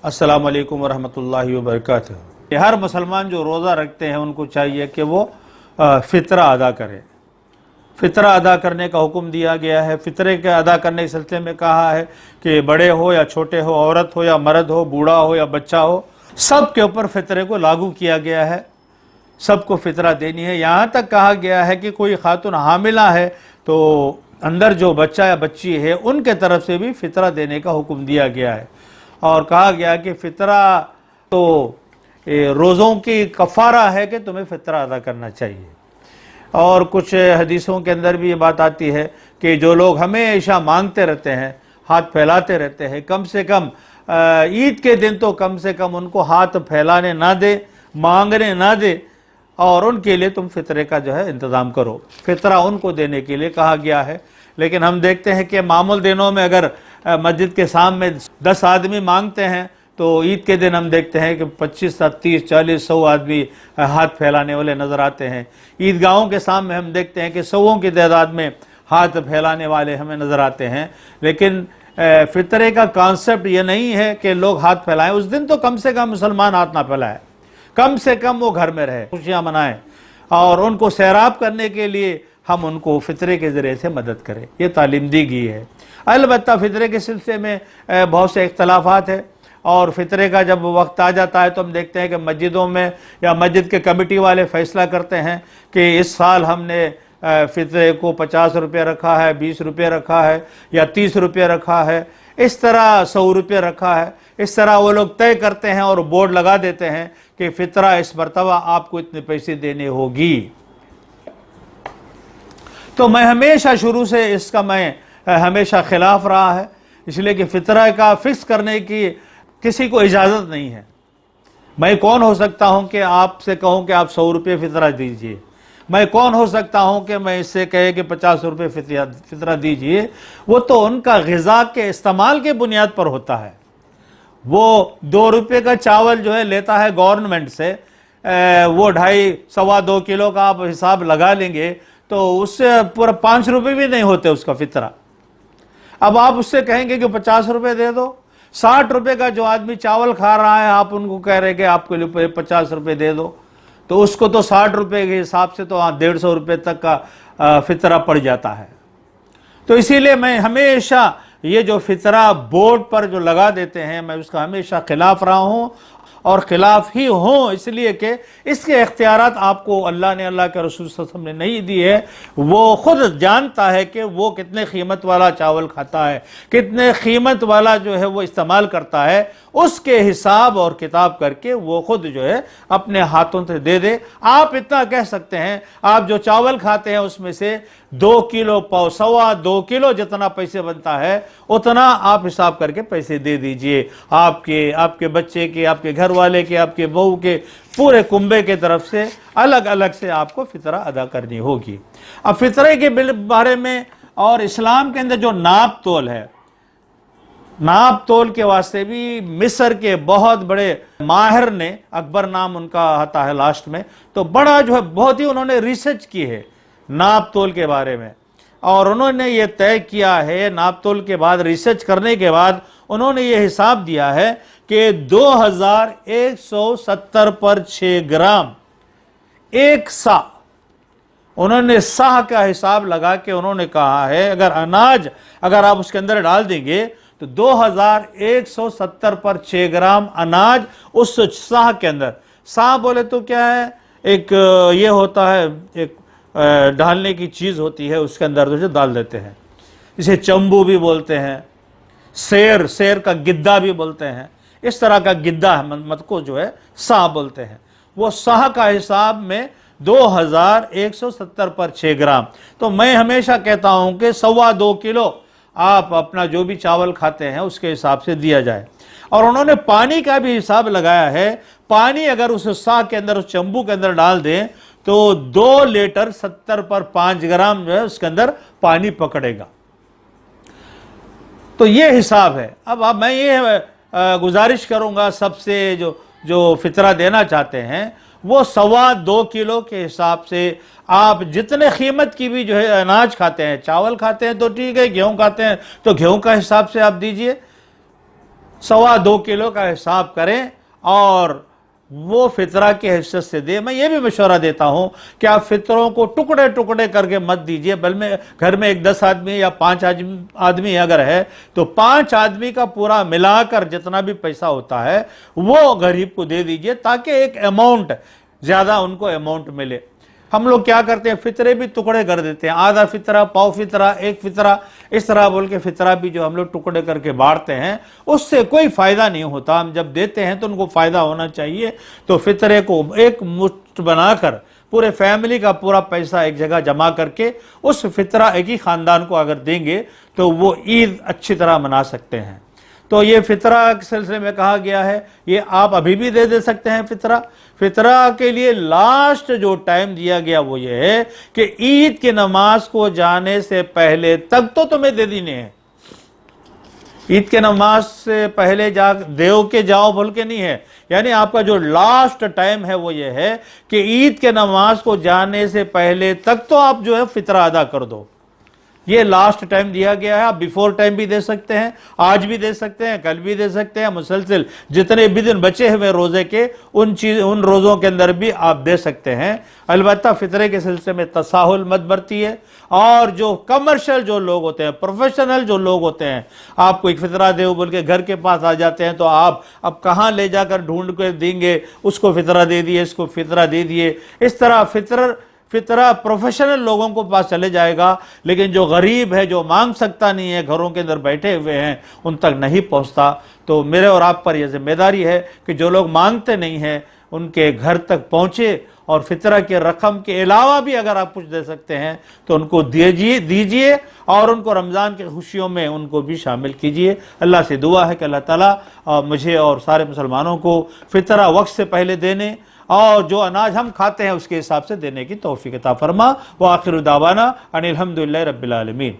अस्सलाम वालेकुम वरहमतुल्लाहि वबरकातुहू। हर मुसलमान जो रोज़ा रखते हैं उनको चाहिए कि वो फ़ितरा अदा करें। फ़ितरा अदा करने का हुक्म दिया गया है। फ़ितरे के अदा करने के सिलसिले में कहा है कि बड़े हो या छोटे हो, औरत हो या मर्द हो, बूढ़ा हो या बच्चा हो, सब के ऊपर फ़ितरे को लागू किया गया है। सबको फ़ितरा देनी है। यहाँ तक कहा गया है कि कोई खातून हामिला है तो अंदर जो बच्चा या बच्ची है उनके तरफ से भी फ़ितरा देने का हुक्म दिया गया है। और कहा गया कि फ़ितरा तो रोज़ों की कफ़ारा है कि तुम्हें फ़ितरा अदा करना चाहिए। और कुछ हदीसों के अंदर भी ये बात आती है कि जो लोग हमेशा मांगते रहते हैं, हाथ फैलाते रहते हैं, कम से कम ईद के दिन तो कम से कम उनको हाथ फैलाने ना दे, मांगने ना दे, और उनके लिए तुम फ़ितरे का जो है इंतज़ाम करो। फ़ितरा उनको देने के लिए कहा गया है। लेकिन हम देखते हैं कि मामूल दिनों में अगर मस्जिद के सामने 10 आदमी मांगते हैं तो ईद के दिन हम देखते हैं कि 25, 30, 40, 100 आदमी हाथ फैलाने वाले नज़र आते हैं। ईदगाहों के सामने हम देखते हैं कि सौों की तादाद में हाथ फैलाने वाले हमें नज़र आते हैं। लेकिन फ़ितरे का कॉन्सेप्ट ये नहीं है कि लोग हाथ फैलाएं। उस दिन तो कम से कम मुसलमान हाथ ना फैलाएं, कम से कम वो घर में रहे, खुशियाँ मनाएं, और उनको सैराब करने के लिए हम उनको फ़ितरे के ज़रिए से मदद करें। ये तालीम दी गई है। अलबत्ता फ़ितरे के सिलसिले में बहुत से इख्तलाफात है, और फ़ितरे का जब वक्त आ जाता है तो हम देखते हैं कि मस्जिदों में या मस्जिद के कमेटी वाले फ़ैसला करते हैं कि इस साल हमने फ़ितरे को 50 रुपये रखा है, 20 रुपये रखा है, या 30 रुपये रखा है, इस तरह 100 रुपये रखा है। इस तरह वो लोग तय करते हैं और बोर्ड लगा देते हैं कि फ़ितरा इस मरतबा आपको इतने पैसे देने होगी। तो मैं हमेशा शुरू से इसका मैं हमेशा ख़िलाफ़ रहा है, इसलिए कि फ़ितरा का फ़िक्स करने की किसी को इजाज़त नहीं है। मैं कौन हो सकता हूँ कि आपसे कहूँ कि आप 100 रुपये फ़ितरा दीजिए? मैं कौन हो सकता हूँ कि मैं इससे कहे कि 50 रुपये फ़ितरा दीजिए? वो तो उनका ग़िज़ा के इस्तेमाल के बुनियाद पर होता है। वो 2 रुपये का चावल जो है लेता है गवर्नमेंट से, वो 2.5-2 किलो का आप हिसाब लगा लेंगे तो उससे पूरा 5 रुपये भी नहीं होते उसका फ़ितरा। अब आप उससे कहेंगे कि 50 रुपये दे दो। 60 रुपये का जो आदमी चावल खा रहा है, आप उनको कह रहे कि आपके लिए 50 रुपये दे दो, तो उसको तो 60 रुपये के हिसाब से तो 150 रुपये तक का फ़ितरा पड़ जाता है। तो इसीलिए मैं हमेशा ये जो फ़ितरा बोर्ड पर जो लगा देते हैं, मैं उसका हमेशा ख़िलाफ़ रहा हूँ, और ख़िलाफ़ ही हूँ इसलिए कि इसके इख्तियारात आपको अल्लाह ने, अल्लाह के रसूल सल्लल्लाहु अलैहि वसल्लम ने नहीं दिए है। वो ख़ुद जानता है कि वो कितने कीमत वाला चावल खाता है, कितने कीमत वाला जो है वो इस्तेमाल करता है, उसके हिसाब और किताब करके वो ख़ुद जो है अपने हाथों से दे दे। आप इतना कह सकते हैं, आप जो चावल खाते हैं उसमें से 2 किलो पाव, 2.25 किलो जितना पैसे बनता है उतना आप हिसाब करके पैसे दे दीजिए। आपके बच्चे के, आपके घर वाले के, आपके बहू के, पूरे कुंबे के तरफ से अलग अलग से आपको फ़ितरा अदा करनी होगी। अब फ़ितरे के बारे में और इस्लाम के अंदर जो नाप तोल है, नाप तोल के वास्ते भी मिस्र के बहुत बड़े माहिर ने, अकबर नाम उनका आता है लास्ट में, तो बड़ा जो है बहुत ही उन्होंने रिसर्च की है नाप तोल के बारे में, और उन्होंने ये तय किया है, नाप तोल के बाद रिसर्च करने के बाद उन्होंने ये हिसाब दिया है कि 2170 पर 6 ग्राम एक सा, उन्होंने साह का हिसाब लगा के उन्होंने कहा है अगर अनाज अगर आप उसके अंदर डाल देंगे तो 2170 पर 6 ग्राम अनाज उस साह के अंदर, साह बोले तो क्या है, एक ये होता है, एक डालने की चीज़ होती है, उसके अंदर जो डाल देते हैं, इसे चंबू भी बोलते हैं, शेर का गिद्दा भी बोलते हैं, इस तरह का गिद्दा मत को जो है साह बोलते हैं। वो साह का हिसाब में 2170 पर 6 ग्राम। तो मैं हमेशा कहता हूँ कि 2.25 किलो आप अपना जो भी चावल खाते हैं उसके हिसाब से दिया जाए। और उन्होंने पानी का भी हिसाब लगाया है, पानी अगर उस साह के अंदर, उस चंबू के अंदर डाल दें तो 2 लीटर 70 पर 5 ग्राम जो है उसके अंदर पानी पकड़ेगा। तो ये हिसाब है। अब मैं ये गुजारिश करूंगा सबसे जो फ़ितरा देना चाहते हैं वो 2.25 किलो के हिसाब से आप जितने कीमत की भी जो है अनाज खाते हैं, चावल खाते हैं तो ठीक है, गेहूं खाते हैं तो गेहूं का हिसाब से आप दीजिए। 2.25 किलो का हिसाब करें और वो फितरा के हिस्से से दे। मैं ये भी मशवरा देता हूं कि आप फितरों को टुकड़े टुकड़े करके मत दीजिए, बल्कि घर में 10 आदमी या 5 आदमी अगर है तो 5 आदमी का पूरा मिलाकर जितना भी पैसा होता है वो गरीब को दे दीजिए, ताकि एक अमाउंट ज्यादा उनको अमाउंट मिले। हम लोग क्या करते हैं, फितरे भी टुकड़े कर देते हैं, आधा फितरा, पाव फितरा, एक फितरा, इस तरह बोल के फितरा भी जो हम लोग टुकड़े करके बांटते हैं उससे कोई फायदा नहीं होता। हम जब देते हैं तो उनको फायदा होना चाहिए। तो फितरे को एक मुश्त बनाकर पूरे फैमिली का पूरा पैसा एक जगह जमा करके उस फितरा एक ही खानदान को अगर देंगे तो वो ईद अच्छी तरह मना सकते हैं। तो ये फितरा के सिलसिले में कहा गया है, ये आप अभी भी दे सकते हैं फितरा। फितरा के लिए लास्ट जो टाइम दिया गया वो ये है कि ईद की नमाज को जाने से पहले तक तो तुम्हें दे देने हैं। ईद के नमाज से पहले जा देव के जाओ बोल के नहीं है, यानी आपका जो लास्ट टाइम है वो ये है कि ईद के नमाज को जाने से पहले तक तो आप जो है फितरा अदा कर दो। ये लास्ट टाइम दिया गया है। आप बिफोर टाइम भी दे सकते हैं, आज भी दे सकते हैं, कल भी दे सकते हैं, मुसलसल जितने भी दिन बचे हुए रोजे के उन रोजों के अंदर भी आप दे सकते हैं। अलबत्ता फितरे के सिलसिले में तसाहुल मत बरतिए। और जो कमर्शियल जो लोग होते हैं, प्रोफेशनल जो लोग होते हैं, आपको एक फितरा दे बोल के घर के पास आ जाते हैं तो आप अब कहाँ ले जाकर ढूंढ कर देंगे, उसको फितरा दे दिए, इसको फितरा दे दिए। इस तरह फितरा प्रोफेशनल लोगों को पास चले जाएगा, लेकिन जो गरीब है, जो मांग सकता नहीं है, घरों के अंदर बैठे हुए हैं, उन तक नहीं पहुंचता। तो मेरे और आप पर यह जिम्मेदारी है कि जो लोग मांगते नहीं हैं उनके घर तक पहुंचे और फितरा के रकम के अलावा भी अगर आप कुछ दे सकते हैं तो उनको दीजिए और उनको रमज़ान की खुशियों में उनको भी शामिल कीजिए। अल्लाह से दुआ है कि अल्लाह ताला मुझे और सारे मुसलमानों को फितरा वक्त से पहले देने और जो अनाज हम खाते हैं उसके हिसाब से देने की तौफीक अता फरमा। व आखिर दावाना अनिल हम्दुलिल्लाहि रब्बिल आलमीन।